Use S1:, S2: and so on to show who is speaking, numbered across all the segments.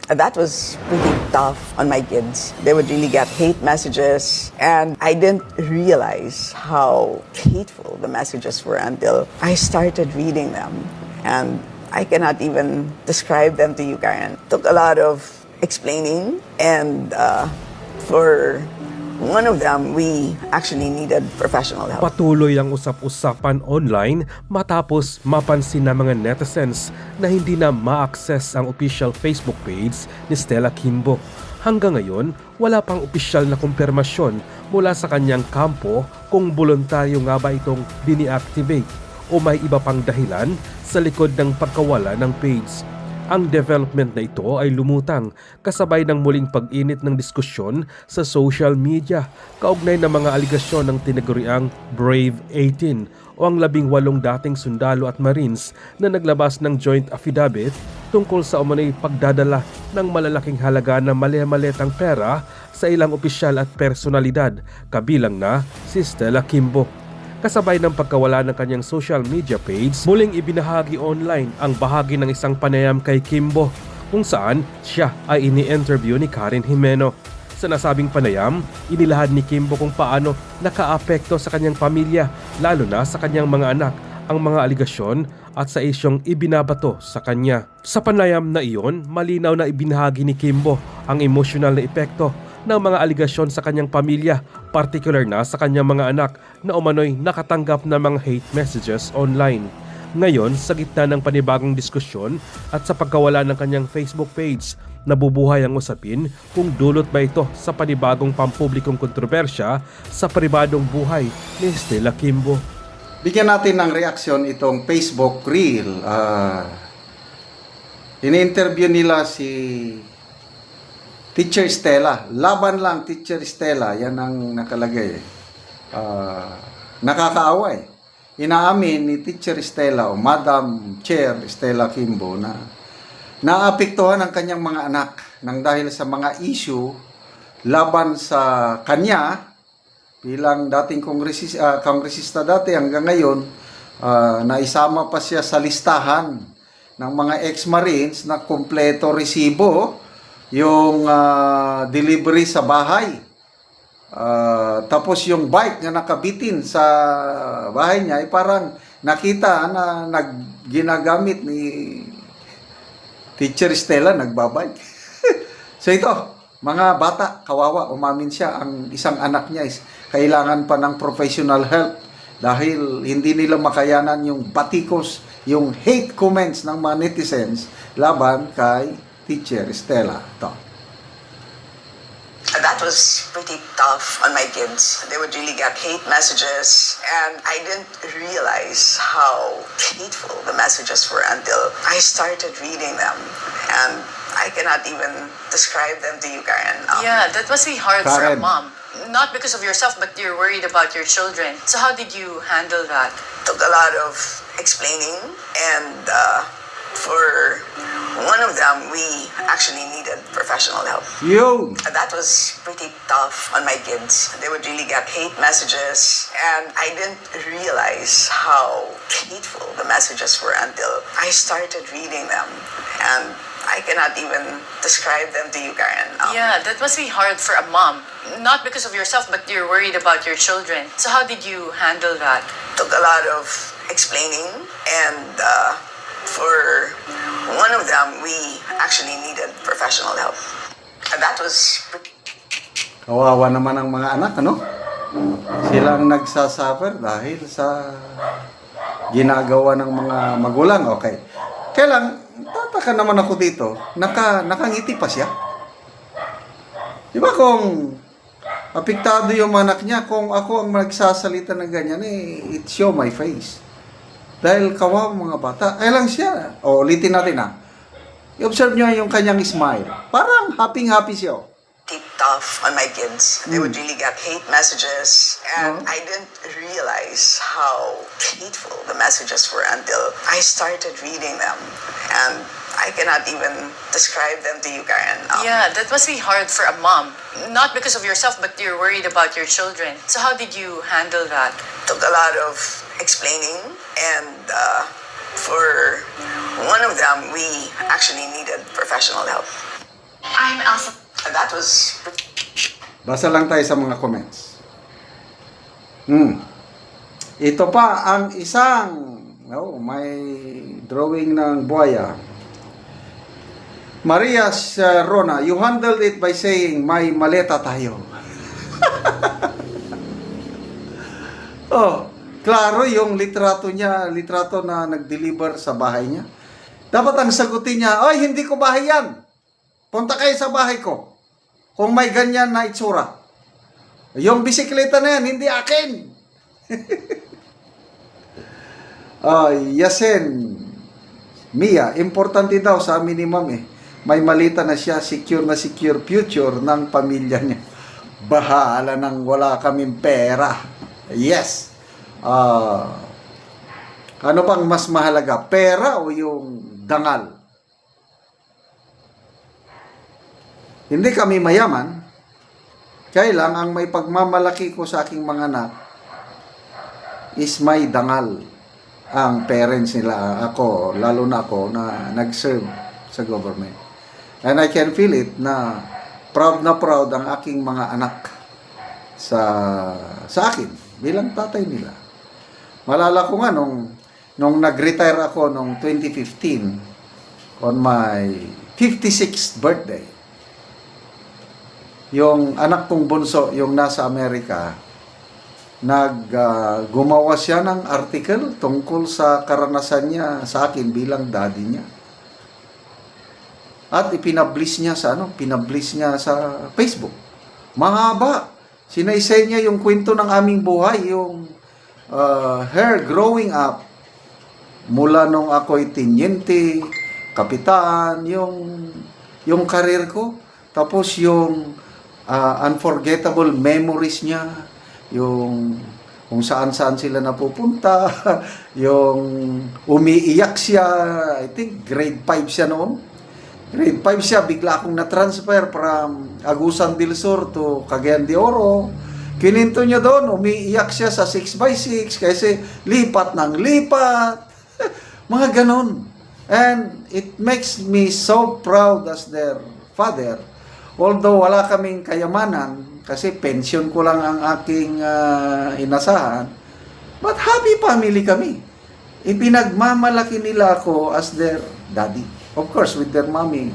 S1: That was pretty tough on my kids. They would really get hate messages, and I didn't realize how hateful the messages were until I started reading them. And I cannot even describe them to you, Karen. Took a lot of explaining, and for one of them, we actually needed professional help.
S2: Patuloy ang usap-usapan online matapos mapansin ng mga netizens na hindi na ma-access ang official Facebook page ni Stella Kimbo. Hanggang ngayon, wala pang opisyal na kumpirmasyon mula sa kanyang kampo kung voluntaryo nga ba itong dini-activate o may iba pang dahilan sa likod ng pagkawala ng page. Ang development na ito ay lumutang kasabay ng muling pag-init ng diskusyon sa social media kaugnay ng mga aligasyon ng tinaguriang Brave 18 o ang 18 dating sundalo at marines na naglabas ng joint affidavit tungkol sa umano'y pagdadala ng malalaking halaga na mali-malitang pera sa ilang opisyal at personalidad, kabilang na si Stella Kimbo. Kasabay ng pagkawala ng kanyang social media page, muling ibinahagi online ang bahagi ng isang panayam kay Kimbo kung saan siya ay ini-interview ni Karen Jimeno. Sa nasabing panayam, inilahad ni Kimbo kung paano nakaapekto sa kanyang pamilya, lalo na sa kanyang mga anak, ang mga aligasyon at sa isyong ibinabato sa kanya. Sa panayam na iyon, malinaw na ibinahagi ni Kimbo ang emosyonal na epekto ng mga aligasyon sa kanyang pamilya, particular na sa kanyang mga anak na umano'y nakatanggap ng mga hate messages online. Ngayon, sa gitna ng panibagong diskusyon at sa pagkawala ng kanyang Facebook page, nabubuhay ang usapin kung dulot ba ito sa panibagong pampublikong kontrobersya sa pribadong buhay ni Stella Kimbo.
S3: Bigyan natin ng reaksyon itong Facebook Reel. Ini-interview nila si Teacher Stella. Laban lang, Teacher Stella. Yan ang nakalagay. Nakakaawa eh. Inaamin ni Teacher Stella o Madam Chair Stella Kimbo na naapektuhan ang kanyang mga anak nang dahil sa mga issue laban sa kanya bilang dating kongresista dati hanggang ngayon. Naisama pa siya sa listahan ng mga ex-marines na kompleto resibo yung delivery sa bahay. Tapos yung bike na nakabitin sa bahay niya ay parang nakita na ginagamit ni Teacher Stella, nagbabike. So ito, mga bata, kawawa, umamin siya, ang isang anak niya is kailangan pa ng professional help dahil hindi nila makayanan yung batikos, yung hate comments ng mga netizens laban kay Teacher Stella.
S1: That was pretty tough on my kids. They would really get hate messages, and I didn't realize how hateful the messages were until I started reading them. And I cannot even describe them to you, Karen.
S4: Yeah, that must be hard for a
S3: Karen.
S4: mom. Not because of yourself, but you're worried about your children. So how did you handle that?
S1: Took a lot of explaining, and for one of them, we actually needed professional help.
S3: Yun!
S1: That was pretty tough on my kids. They would really get hate messages, and I didn't realize how hateful the messages were until I started reading them. And I cannot even describe them to you, Karen.
S4: Yeah, that must be hard for a mom. Not because of yourself, but you're worried about your children. So how did you handle that?
S1: Took a lot of explaining, and for one of them, we actually needed professional help. And that was pretty...
S3: Kawawa naman ang mga anak, ano? Silang nagsasuffer dahil sa ginagawa ng mga magulang. Okay. Kaya lang, tataka naman ako dito, nakangiti pa siya. Di ba kung apektado yung anak niya, kung ako ang nagsasalita ng ganyan, it show my face. Dahil kawawa mga bata. Kaya lang siya. O, ulitin natin ha. I-observe nyo yung kanyang smile. Parang happy-happy siya.
S1: tough on my kids. They would really get hate messages, and I didn't realize how hateful the messages were until I started reading them. And I cannot even describe them to you, Karen.
S4: Yeah, that must be hard for a mom. Not because of yourself, but you're worried about your children. So how did you handle that?
S1: Took a lot of explaining, and for one of them, we actually needed professional help.
S4: I'm Elsa.
S1: That was
S3: Basa lang tayo sa mga comments. Ito pa ang isang, may drawing ng buhaya. Maria Rona, you handled it by saying, may maleta tayo. Klaro yung litrato na nag-deliver sa bahay niya. Dapat ang sagutin niya, "Oy, hindi ko bahay yan. Punta kayo sa bahay ko. Kung may ganyan na itsura. Yung bisikleta na yan, hindi akin." Yasen, Mia, importante daw sa amin ni Ma'am may malita na siya, secure future ng pamilya niya. Bahala nang wala kaming pera. Yes. Ano pang mas mahalaga? Pera o yung dangal? Hindi kami mayaman. Kaya lang, ang may pagmamalaki ko sa aking mga anak is may dangal. Ang parents nila, ako, lalo na ako, na nag-serve sa government. And I can feel it na proud ang aking mga anak sa akin, bilang tatay nila. Malala ko nga, nung nag-retire ako nung 2015, on my 56th birthday, yung anak kong bunso, yung nasa Amerika, gumawa siya ng article tungkol sa karanasan niya sa akin bilang daddy niya. At ipinablish niya sa Facebook. Mahaba. Sinaysay niya yung kwento ng aming buhay, yung her growing up mula nung ako'y tinyente, kapitan, yung career ko, tapos yung unforgettable memories niya, yung kung saan-saan sila napupunta, yung umiiyak siya, I think grade 5 siya noon. Grade 5 siya, bigla akong na-transfer from Agusan del Sur to Cagayan de Oro. Kininto niya doon, umiiyak siya sa 6x6 kasi lipat ng lipat. Mga ganon. And it makes me so proud as their father. Although wala kaming kayamanan, kasi pension ko lang ang aking inasahan, but happy family kami. Ipinagmamalaki nila ako as their daddy. Of course, with their mommy.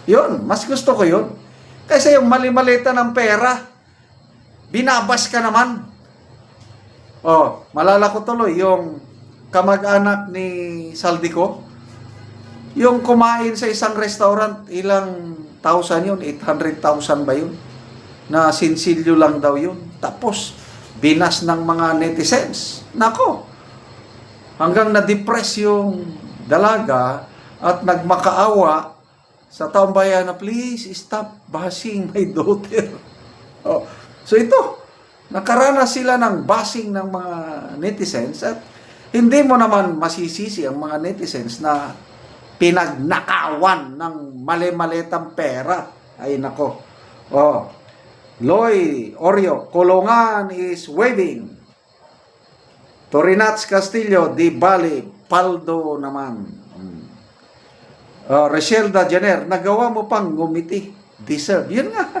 S3: Yun, mas gusto ko yun. Kasi yung mali-malita ng pera, binabas ka naman. Malala ko tuloy, yung kamag-anak ni Saldico, yung kumain sa isang restaurant, ilang thousand yun? 800,000 ba yun? Na sinsilyo lang daw yun. Tapos, binas ng mga netizens. Nako, hanggang na-depress yung dalaga at nagmakaawa sa taong bayan na, "Please, stop bashing my daughter." So ito, nakaranas sila ng bashing ng mga netizens at hindi mo naman masisisi ang mga netizens na pinagnakawan ng mali-malitang pera. Ay nako. Loy Oreo, Kulungan is waving. Torinats Castillo, Di Bali, Paldo naman. Reshelda Jenner, nagawa mo pang ngumiti. Deserve. Yun nga.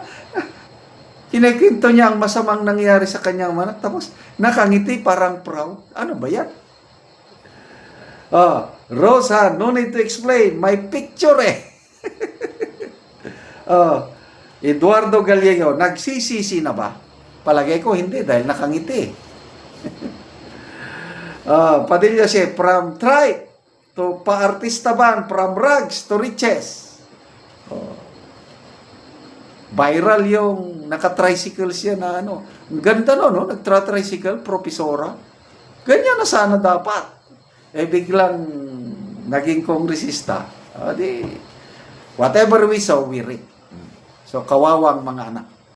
S3: Kinikwento niya ang masamang nangyari sa kanyang anak. Tapos, nakangiti parang proud. Ano ba yan? Rosa, no need to explain. My picture Eduardo Gallego, nagsisisi na ba? Palagay ko hindi dahil nakangiti. Padilla siya, from tribe to pa-artista ban, from rags to riches. Viral yung naka-tricycle siya na ano. Ang ganda no? Nagtra-tricycle, profesora. Ganyan na sana dapat. Biglang naging kongresista. Whatever we sow, we reap. So, kawawang mga anak.